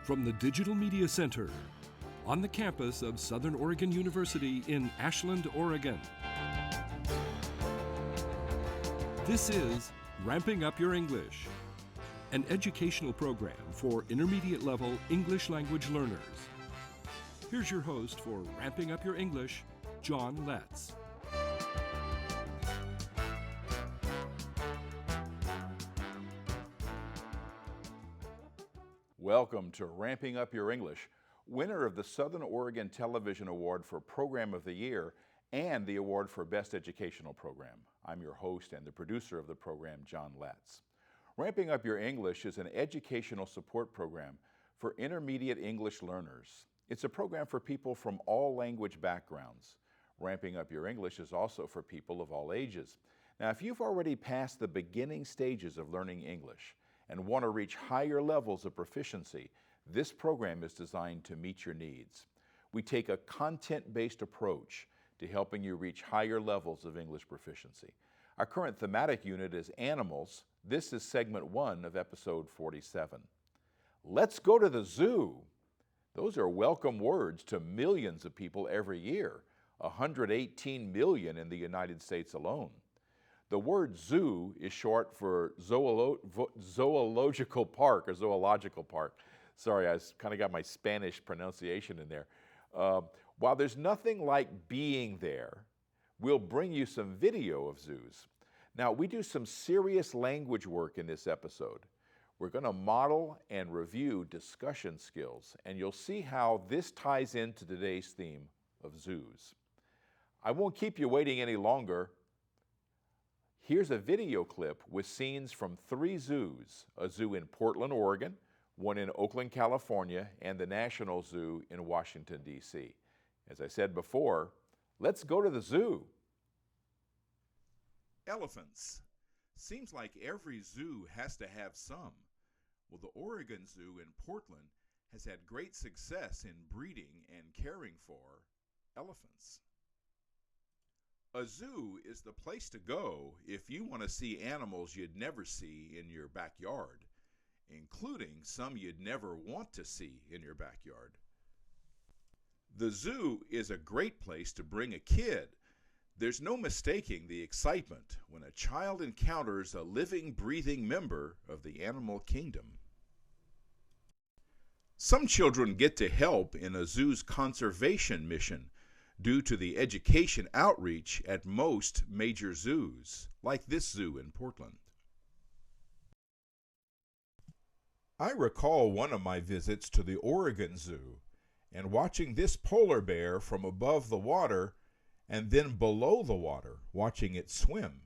from the Digital Media Center on the campus of Southern Oregon University in Ashland, Oregon. This is Ramping Up Your English, an educational program for intermediate level English language learners. Here's your host for Ramping Up Your English, John Letz. Welcome to Ramping Up Your English, winner of the Southern Oregon Television Award for Program of the Year and the Award for Best Educational Program. I'm your host and the producer of the program, John Letz. Ramping Up Your English is an educational support program for intermediate English learners. It's a program for people from all language backgrounds. Ramping Up Your English is also for people of all ages. Now, if you've already passed the beginning stages of learning English and want to reach higher levels of proficiency, this program is designed to meet your needs. We take a content-based approach to helping you reach higher levels of English proficiency. Our current thematic unit is animals. This is segment 1 of episode 47. Let's go to the zoo. Those are welcome words to millions of people every year, 118 million in the United States alone. The word zoo is short for zoological park or zoological park. Sorry, I kind of got my Spanish pronunciation in there. While there's nothing like being there, we'll bring you some video of zoos. Now, we do some serious language work in this episode. We're going to model and review discussion skills, and you'll see how this ties into today's theme of zoos. I won't keep you waiting any longer. Here's a video clip with scenes from 3 zoos, a zoo in Portland, Oregon, one in Oakland, California, and the National Zoo in Washington, D.C. As I said before, let's go to the zoo. Elephants. Seems like every zoo has to have some. Well, the Oregon Zoo in Portland has had great success in breeding and caring for elephants. A zoo is the place to go if you want to see animals you'd never see in your backyard, including some you'd never want to see in your backyard. The zoo is a great place to bring a kid. There's no mistaking the excitement when a child encounters a living, breathing member of the animal kingdom. Some children get to help in a zoo's conservation mission due to the education outreach at most major zoos, like this zoo in Portland. I recall one of my visits to the Oregon Zoo and watching this polar bear from above the water and then below the water, watching it swim.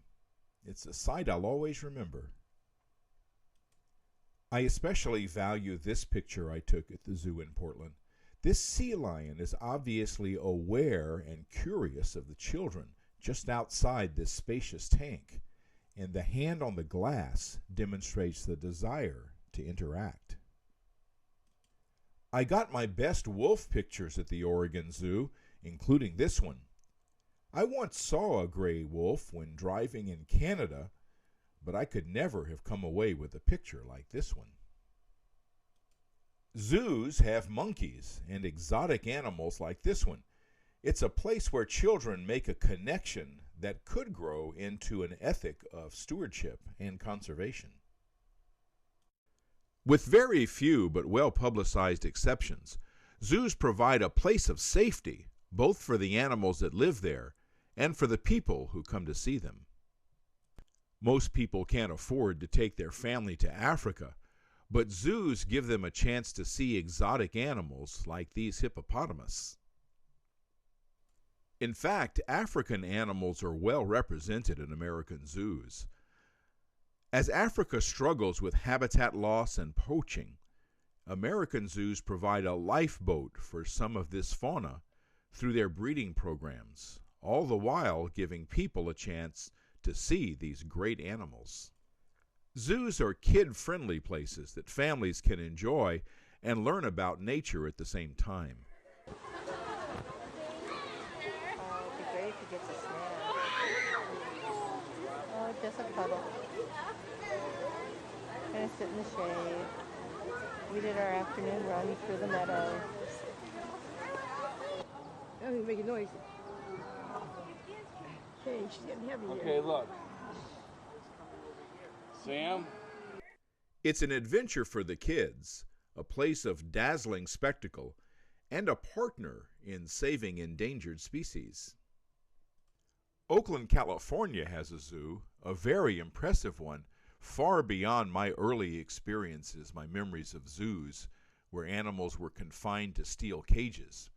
It's a sight I'll always remember. I especially value this picture I took at the zoo in Portland. This sea lion is obviously aware and curious of the children just outside this spacious tank, and the hand on the glass demonstrates the desire to interact. I got my best wolf pictures at the Oregon Zoo, including this one. I once saw a gray wolf when driving in Canada, but I could never have come away with a picture like this one. Zoos have monkeys and exotic animals like this one. It's a place where children make a connection that could grow into an ethic of stewardship and conservation. With very few but well-publicized exceptions, zoos provide a place of safety, both for the animals that live there and for the people who come to see them. Most people can't afford to take their family to Africa, but zoos give them a chance to see exotic animals like these hippopotamus. In fact, African animals are well represented in American zoos. As Africa struggles with habitat loss and poaching, American zoos provide a lifeboat for some of this fauna through their breeding programs, all the while giving people a chance to see these great animals. Zoos are kid-friendly places that families can enjoy and learn about nature at the same time. Oh, it'd be great if you get to snack. Oh, just a puddle. Gonna sit in the shade. We did our afternoon run through the meadow. I don't make a noise. Hey, she's getting heavy Okay, here. look. Sam? It's an adventure for the kids, a place of dazzling spectacle, and a partner in saving endangered species. Oakland, California has a zoo, a very impressive one, far beyond my early experiences, my memories of zoos, where animals were confined to steel cages.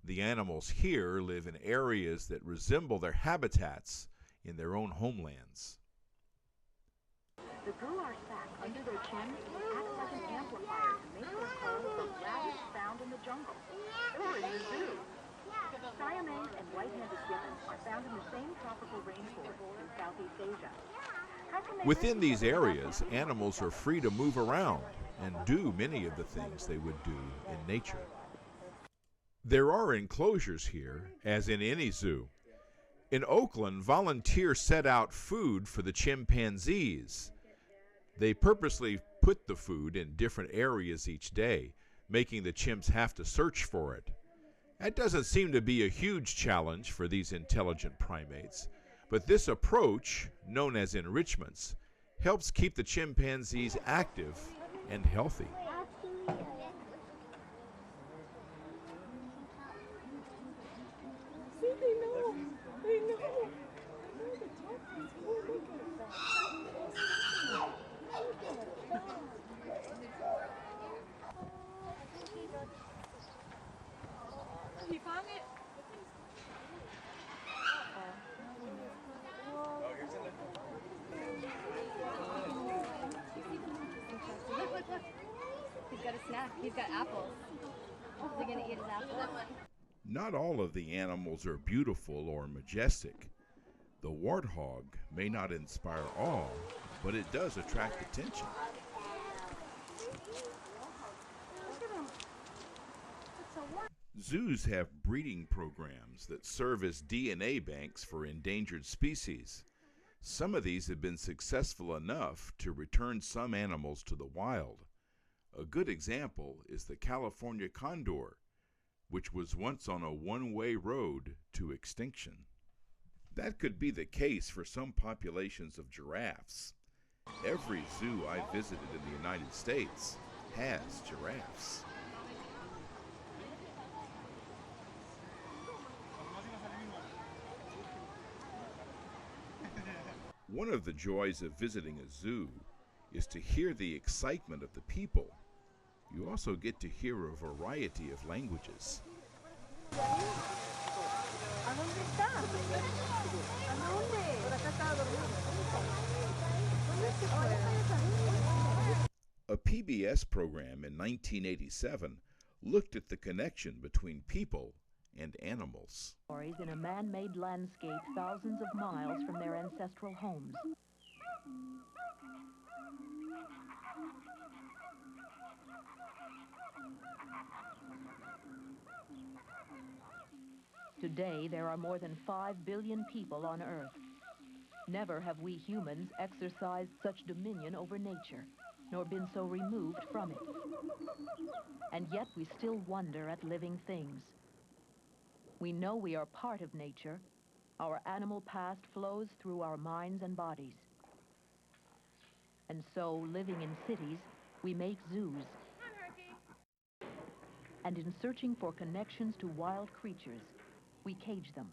The animals here live in areas that resemble their habitats in their own homelands. The drawers sac under their chins acts like an amplifier to make their call for rabbits found in the jungle or in the zoo. Siamese and white-handed gibbons are found in the same tropical rainforest in Southeast Asia. Within these areas, animals are free to move around and do many of the things they would do in nature. There are enclosures here, as in any zoo. In Oakland, volunteers set out food for the chimpanzees. They purposely put the food in different areas each day, making the chimps have to search for it. That doesn't seem to be a huge challenge for these intelligent primates, but this approach, known as enrichments, helps keep the chimpanzees active and healthy. See, they know. They know. He found it. Look. He's got a snack. He's got apples. Is he going to eat his apple? Not all of the animals are beautiful or majestic. The warthog may not inspire awe, but it does attract attention. Zoos have breeding programs that serve as DNA banks for endangered species. Some of these have been successful enough to return some animals to the wild. A good example is the California condor, which was once on a one-way road to extinction. That could be the case for some populations of giraffes. Every zoo I visited in the United States has giraffes. One of the joys of visiting a zoo is to hear the excitement of the people. You also get to hear a variety of languages. A PBS program in 1987 looked at the connection between people and animals. In a man-made landscape thousands of miles from their ancestral homes. Today, there are more than 5 billion people on Earth. Never have we humans exercised such dominion over nature, nor been so removed from it. And yet we still wonder at living things. We know we are part of nature. Our animal past flows through our minds and bodies. And so, living in cities, we make zoos. And in searching for connections to wild creatures, we cage them.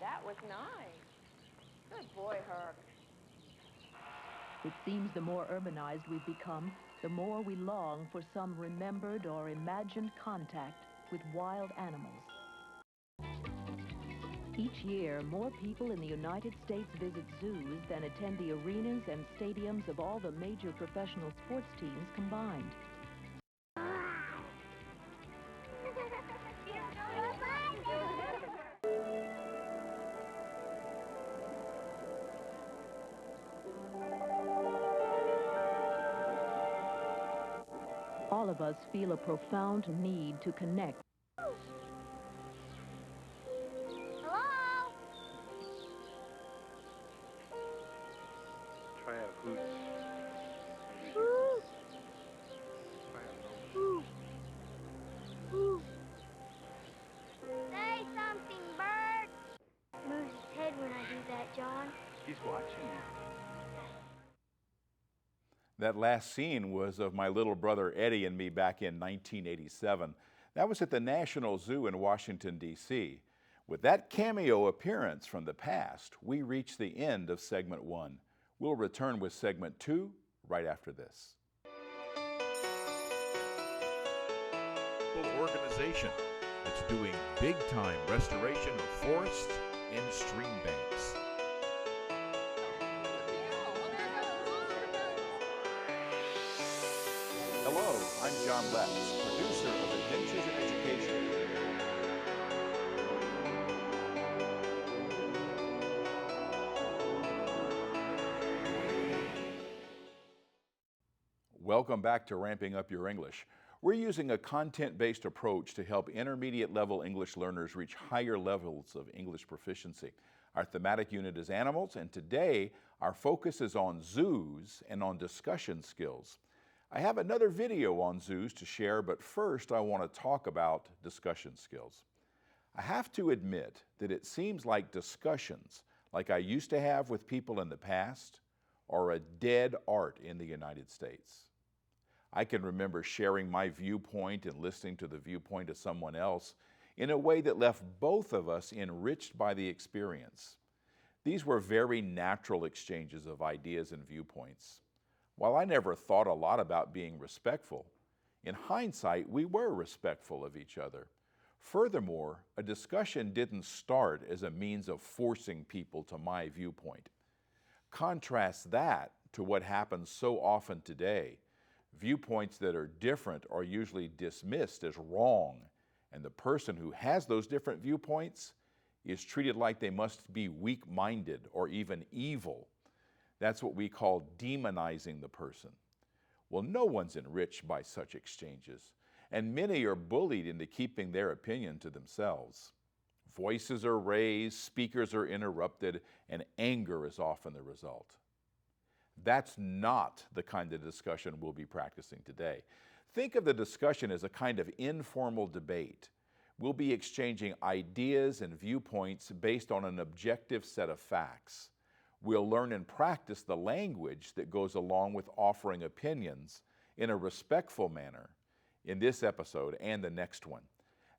That was nice. Good boy, Herc. It seems the more urbanized we've become, the more we long for some remembered or imagined contact with wild animals. Each year, more people in the United States visit zoos than attend the arenas and stadiums of all the major professional sports teams combined. All of us feel a profound need to connect. Try out who She's watching you. That last scene was of my little brother Eddie and me back in 1987. That was at the National Zoo in Washington, D.C. With that cameo appearance from the past, we reach the end of segment 1. We'll return with segment 2 right after this. Organization that's doing big-time restoration of forests and stream banks. Hello, I'm John Letz, producer of Adventures in Education. Welcome back to Ramping Up Your English. We're using a content-based approach to help intermediate-level English learners reach higher levels of English proficiency. Our thematic unit is animals, and today our focus is on zoos and on discussion skills. I have another video on zoos to share, but first I want to talk about discussion skills. I have to admit that it seems like discussions, like I used to have with people in the past, are a dead art in the United States. I can remember sharing my viewpoint and listening to the viewpoint of someone else in a way that left both of us enriched by the experience. These were very natural exchanges of ideas and viewpoints. While I never thought a lot about being respectful, in hindsight, we were respectful of each other. Furthermore, a discussion didn't start as a means of forcing people to my viewpoint. Contrast that to what happens so often today. Viewpoints that are different are usually dismissed as wrong, and the person who has those different viewpoints is treated like they must be weak-minded or even evil. That's what we call demonizing the person. Well, no one's enriched by such exchanges, and many are bullied into keeping their opinion to themselves. Voices are raised, speakers are interrupted, and anger is often the result. That's not the kind of discussion we'll be practicing today. Think of the discussion as a kind of informal debate. We'll be exchanging ideas and viewpoints based on an objective set of facts. We'll learn and practice the language that goes along with offering opinions in a respectful manner in this episode and the next one.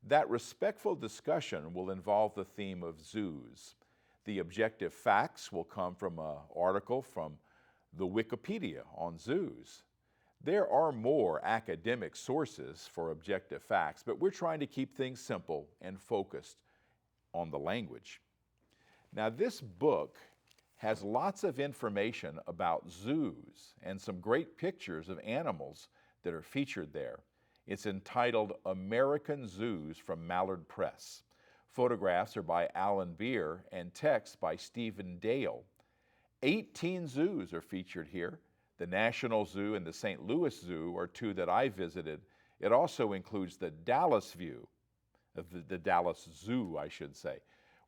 That respectful discussion will involve the theme of zoos. The objective facts will come from an article from the Wikipedia on zoos. There are more academic sources for objective facts, but we're trying to keep things simple and focused on the language. Now, this book has lots of information about zoos and some great pictures of animals that are featured there. It's entitled American Zoos from Mallard Press. Photographs are by Alan Beer and text by Stephen Dale. 18 zoos are featured here. The National Zoo and the St. Louis Zoo are two that I visited. It also includes the Dallas the Dallas Zoo, I should say.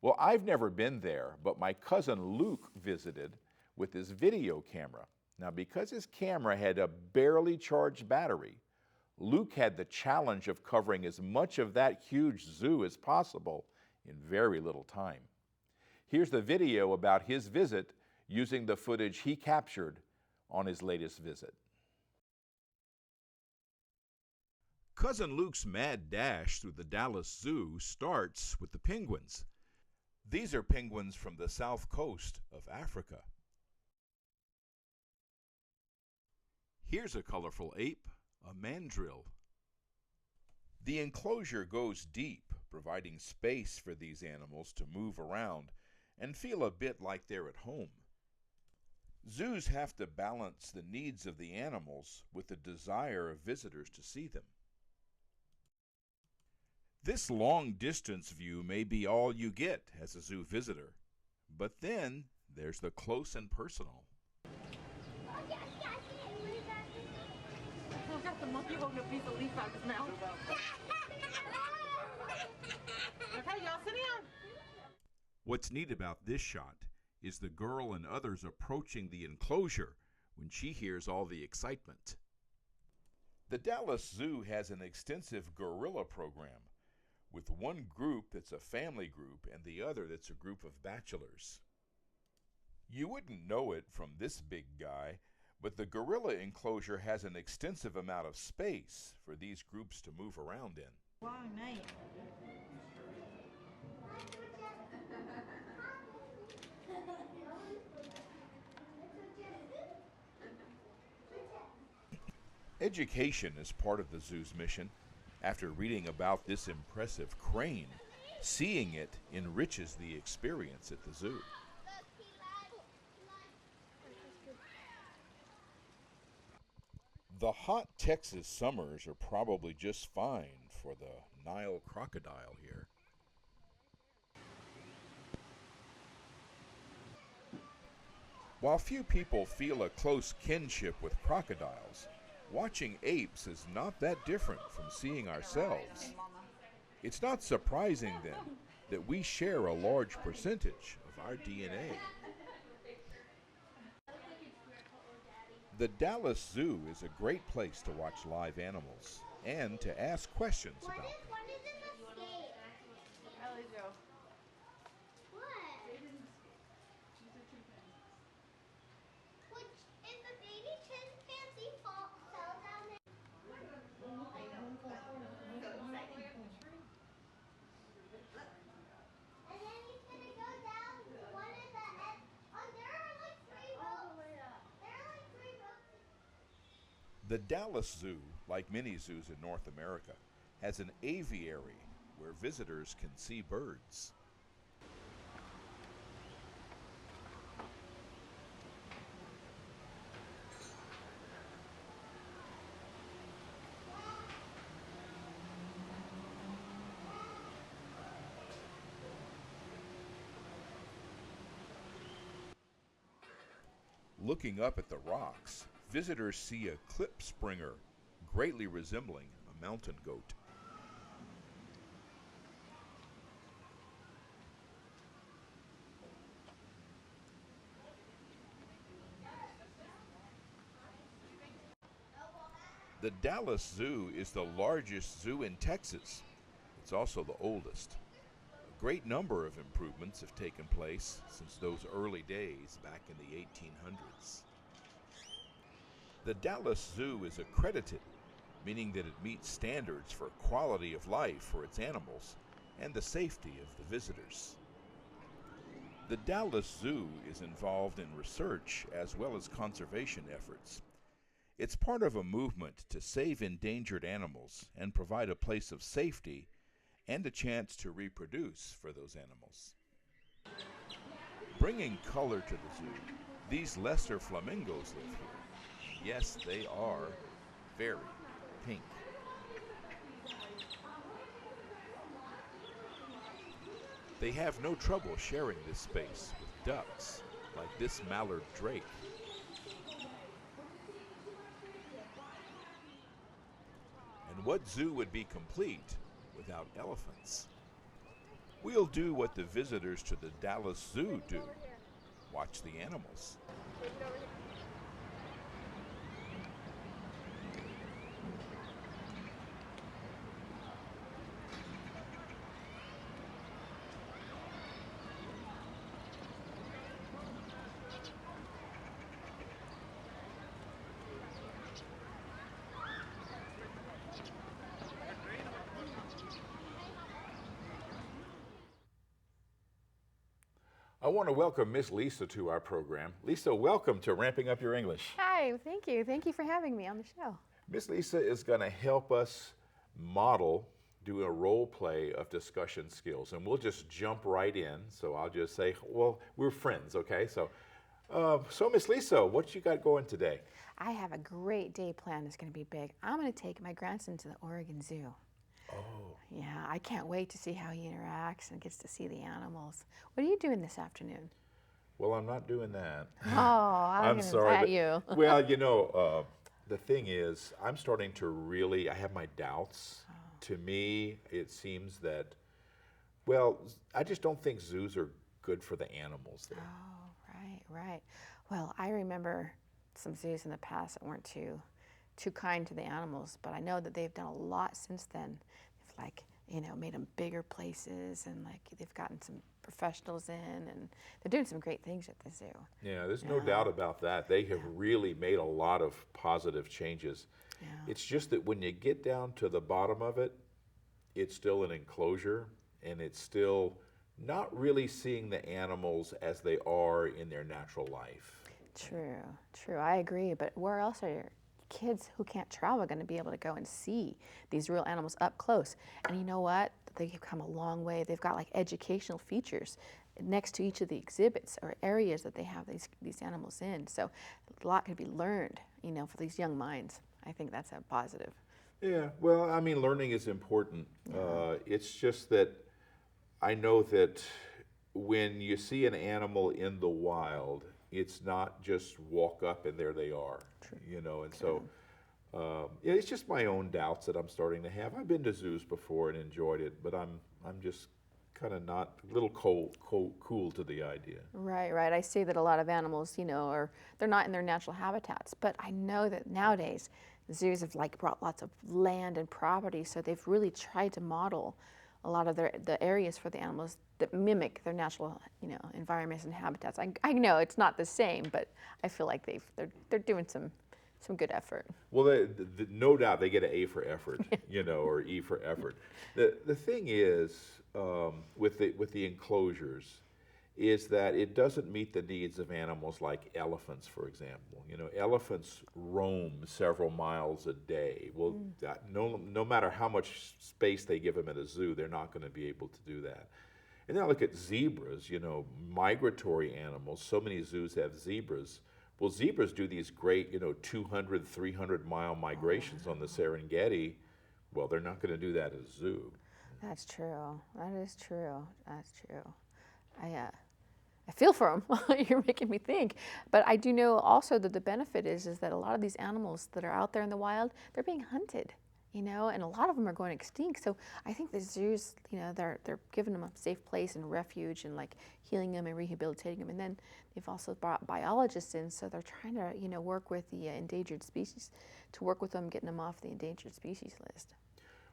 Well, I've never been there, but my cousin Luke visited with his video camera. Now, because his camera had a barely charged battery, Luke had the challenge of covering as much of that huge zoo as possible in very little time. Here's the video about his visit using the footage he captured on his latest visit. Cousin Luke's mad dash through the Dallas Zoo starts with the penguins. These are penguins from the south coast of Africa. Here's a colorful ape, a mandrill. The enclosure goes deep, providing space for these animals to move around and feel a bit like they're at home. Zoos have to balance the needs of the animals with the desire of visitors to see them. This long-distance view may be all you get as a zoo visitor, but then there's the close and personal. I've got the monkey holding a piece of leaf out of his mouth. Okay, y'all sit down. What's neat about this shot is the girl and others approaching the enclosure when she hears all the excitement. The Dallas Zoo has an extensive gorilla program, with one group that's a family group and the other that's a group of bachelors. You wouldn't know it from this big guy, but the gorilla enclosure has an extensive amount of space for these groups to move around in. Long night. Education is part of the zoo's mission. After reading about this impressive crane, seeing it enriches the experience at the zoo. The hot Texas summers are probably just fine for the Nile crocodile here. While few people feel a close kinship with crocodiles, watching apes is not that different from seeing ourselves. It's not surprising then that we share a large percentage of our DNA. The Dallas Zoo is a great place to watch live animals and to ask questions about them. The Dallas Zoo, like many zoos in North America, has an aviary where visitors can see birds. Looking up at the rocks, visitors see a klipspringer, greatly resembling a mountain goat. The Dallas Zoo is the largest zoo in Texas. It's also the oldest. A great number of improvements have taken place since those early days back in the 1800s. The Dallas Zoo is accredited, meaning that it meets standards for quality of life for its animals and the safety of the visitors. The Dallas Zoo is involved in research as well as conservation efforts. It's part of a movement to save endangered animals and provide a place of safety and a chance to reproduce for those animals. Bringing color to the zoo, these lesser flamingos live here. Yes, they are very pink. They have no trouble sharing this space with ducks, like this mallard drake. And what zoo would be complete without elephants? We'll do what the visitors to the Dallas Zoo do: watch the animals. I want to welcome Miss Lisa to our program. Lisa, welcome to Ramping Up Your English. Hi, thank you. Thank you for having me on the show. Miss Lisa is going to help us model, do a role play of discussion skills, and we'll just jump right in. So I'll just say, well, we're friends, okay? So Miss Lisa, what you got going today? I have a great day planned. It's going to be big. I'm going to take my grandson to the Oregon Zoo. Oh. Yeah, I can't wait to see how he interacts and gets to see the animals. What are you doing this afternoon? Well, I'm not doing that. Oh, I'm sorry. At you. Well, you know, the thing is, I'm starting to really, I have my doubts. Oh. To me, it seems that, well, I just don't think zoos are good for the animals there. Oh, right. Well, I remember some zoos in the past that weren't too kind to the animals, but I know that they've done a lot since then. They've made them bigger places, and like they've gotten some professionals in, and they're doing some great things at the zoo. Yeah, there's no doubt about that. They have really made a lot of positive changes. Yeah. It's just that when you get down to the bottom of it, it's still an enclosure, and it's still not really seeing the animals as they are in their natural life. True, I agree, but where else are your kids who can't travel going to be able to go and see these real animals up close? And you know what? They've come a long way. They've got like educational features next to each of the exhibits or areas that they have these animals in. So a lot could be learned, for these young minds. I think that's a positive. Yeah, well, I mean, learning is important. It's just that I know that when you see an animal in the wild, it's not just walk up and there they are. True. And so it's just my own doubts that I'm starting to have. I've been to zoos before and enjoyed it, but I'm just kind of not a little cool to the idea. Right. I see that a lot of animals, they're not in their natural habitats, but I know that nowadays zoos have brought lots of land and property, so they've really tried to model a lot of the areas for the animals that mimic their natural, environments and habitats. I know it's not the same, but I feel like they're doing some good effort. Well, no doubt they get an A for effort, or E for effort. The thing is with the enclosures is that it doesn't meet the needs of animals like elephants, for example. Elephants roam several miles a day. Well, no matter how much space they give them at a zoo, they're not going to be able to do that. And then I look at zebras, migratory animals. So many zoos have zebras. Well, zebras do these great, 200, 300-mile migrations on the Serengeti. Well, they're not going to do that at a zoo. That's true. That is true. That's true. I feel for them. You're making me think. But I do know also that the benefit is that a lot of these animals that are out there in the wild, they're being hunted, and a lot of them are going extinct. So I think the zoos, they're giving them a safe place and refuge and healing them and rehabilitating them. And then they've also brought biologists in, so they're trying to, work with the endangered species to work with them, getting them off the endangered species list.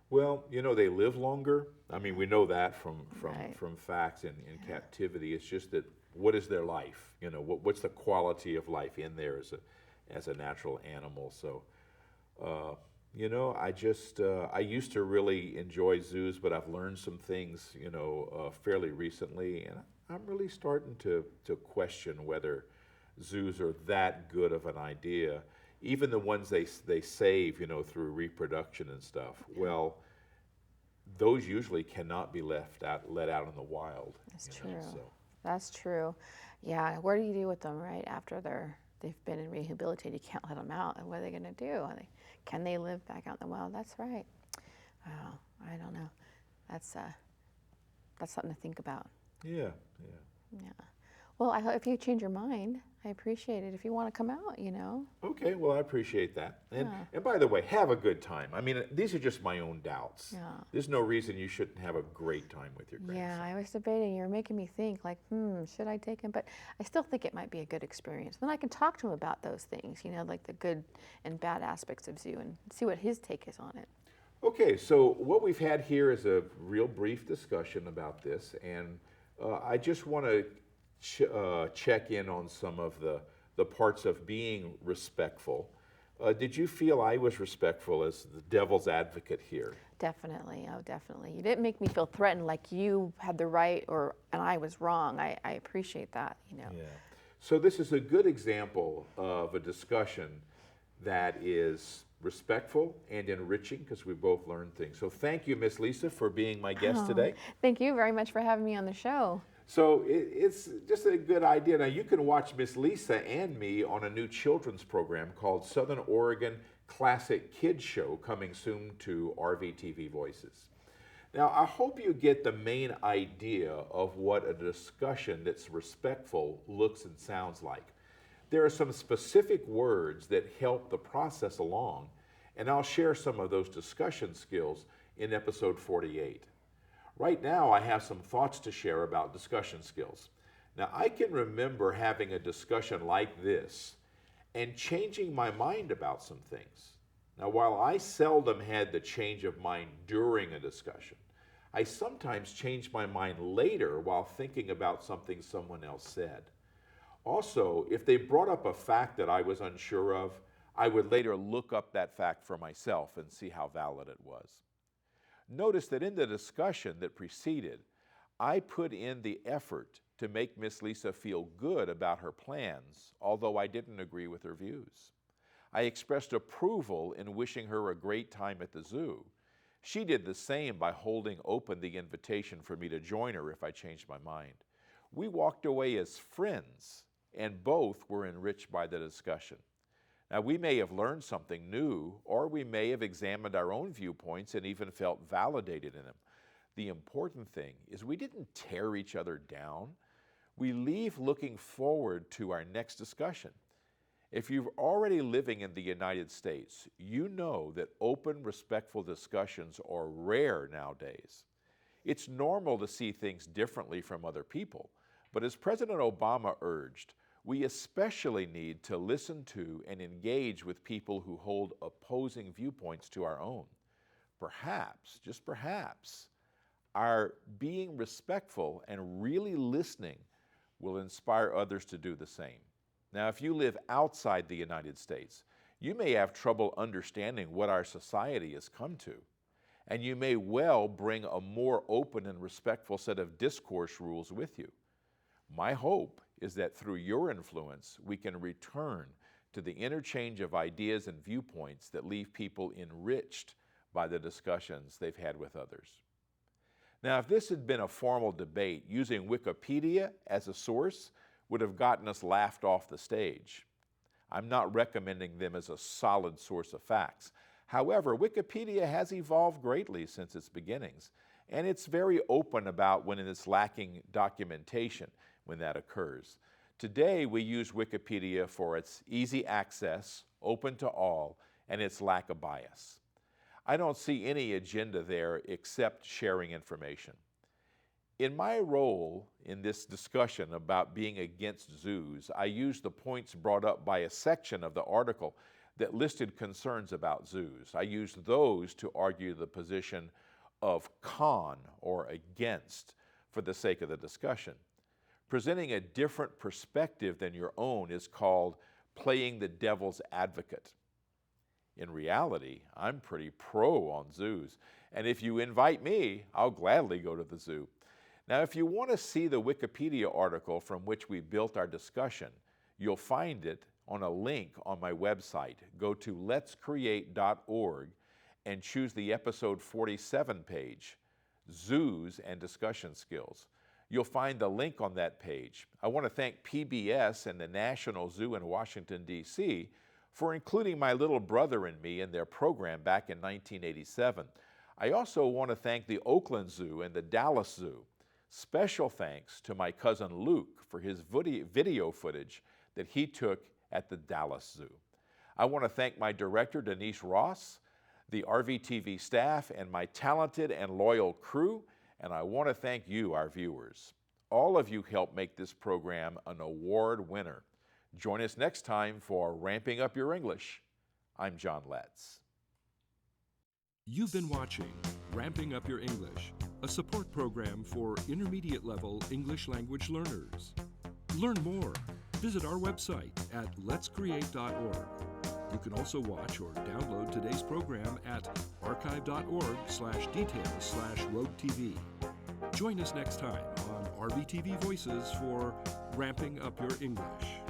Well, they live longer. I mean, we know that from Right. from facts in captivity. It's just that what is their life? What's the quality of life in there as a natural animal? So, I used to really enjoy zoos, but I've learned some things, fairly recently, and I'm really starting to question whether zoos are that good of an idea. Even the ones they save, through reproduction and stuff. Well, those usually cannot be let out in the wild. That's true. That's true. Yeah. What do you do with them right after they've been rehabilitated? You can't let them out. And what are they going to do? Can they live back out in the wild? That's right. Wow. I don't know. That's something to think about. Yeah. Well, I hope if you change your mind, I appreciate it. If you want to come out, Okay, well, I appreciate that. And, Yeah. and by the way, have a good time. I mean, these are just my own doubts. Yeah. There's no reason you shouldn't have a great time with your grandson. Yeah, I was debating. You're making me think, should I take him? But I still think it might be a good experience. Then I can talk to him about those things, like the good and bad aspects of zoo and see what his take is on it. Okay, so what we've had here is a real brief discussion about this, and I just want to check in on some of the parts of being respectful. Did you feel I was respectful as the devil's advocate here? Definitely. Oh, definitely. You didn't make me feel threatened like you had the right and I was wrong. I appreciate that, Yeah. So this is a good example of a discussion that is respectful and enriching because we both learned things. So thank you, Miss Lisa, for being my guest today. Thank you very much for having me on the show. So it's just a good idea. Now you can watch Miss Lisa and me on a new children's program called Southern Oregon Classic Kids Show coming soon to RVTV Voices. Now I hope you get the main idea of what a discussion that's respectful looks and sounds like. There are some specific words that help the process along, and I'll share some of those discussion skills in episode 48. Right now, I have some thoughts to share about discussion skills. Now, I can remember having a discussion like this and changing my mind about some things. Now, while I seldom had the change of mind during a discussion, I sometimes change my mind later while thinking about something someone else said. Also, if they brought up a fact that I was unsure of, I would later look up that fact for myself and see how valid it was. Notice that in the discussion that preceded, I put in the effort to make Miss Lisa feel good about her plans, although I didn't agree with her views. I expressed approval in wishing her a great time at the zoo. She did the same by holding open the invitation for me to join her if I changed my mind. We walked away as friends, and both were enriched by the discussion. Now, we may have learned something new, or we may have examined our own viewpoints and even felt validated in them. The important thing is we didn't tear each other down. We leave looking forward to our next discussion. If you're already living in the United States, you know that open, respectful discussions are rare nowadays. It's normal to see things differently from other people, but as President Obama urged, we especially need to listen to and engage with people who hold opposing viewpoints to our own. Perhaps, just perhaps, our being respectful and really listening will inspire others to do the same. Now, if you live outside the United States, you may have trouble understanding what our society has come to, and you may well bring a more open and respectful set of discourse rules with you. My hope is that through your influence, we can return to the interchange of ideas and viewpoints that leave people enriched by the discussions they've had with others. Now, if this had been a formal debate, using Wikipedia as a source would have gotten us laughed off the stage. I'm not recommending them as a solid source of facts. However, Wikipedia has evolved greatly since its beginnings, and it's very open about when it's lacking documentation when that occurs. Today, we use Wikipedia for its easy access, open to all, and its lack of bias. I don't see any agenda there except sharing information. In my role in this discussion about being against zoos, I used the points brought up by a section of the article that listed concerns about zoos. I used those to argue the position of con or against for the sake of the discussion. Presenting a different perspective than your own is called playing the devil's advocate. In reality, I'm pretty pro on zoos, and if you invite me, I'll gladly go to the zoo. Now, if you want to see the Wikipedia article from which we built our discussion, you'll find it on a link on my website. Go to letscreate.org and choose the episode 47 page, Zoos and Discussion Skills. You'll find the link on that page. I want to thank PBS and the National Zoo in Washington, D.C. for including my little brother and me in their program back in 1987. I also want to thank the Oakland Zoo and the Dallas Zoo. Special thanks to my cousin Luke for his video footage that he took at the Dallas Zoo. I want to thank my director, Denise Ross, the RVTV staff, and my talented and loyal crew, and I want to thank you, our viewers. All of you help make this program an award winner. Join us next time for Ramping Up Your English. I'm John Letz. You've been watching Ramping Up Your English, a support program for intermediate level English language learners. Learn more. Visit our website at letscreate.org. You can also watch or download today's program at archive.org/details/roadtv. Join us next time on RVTV Voices for Ramping Up Your English.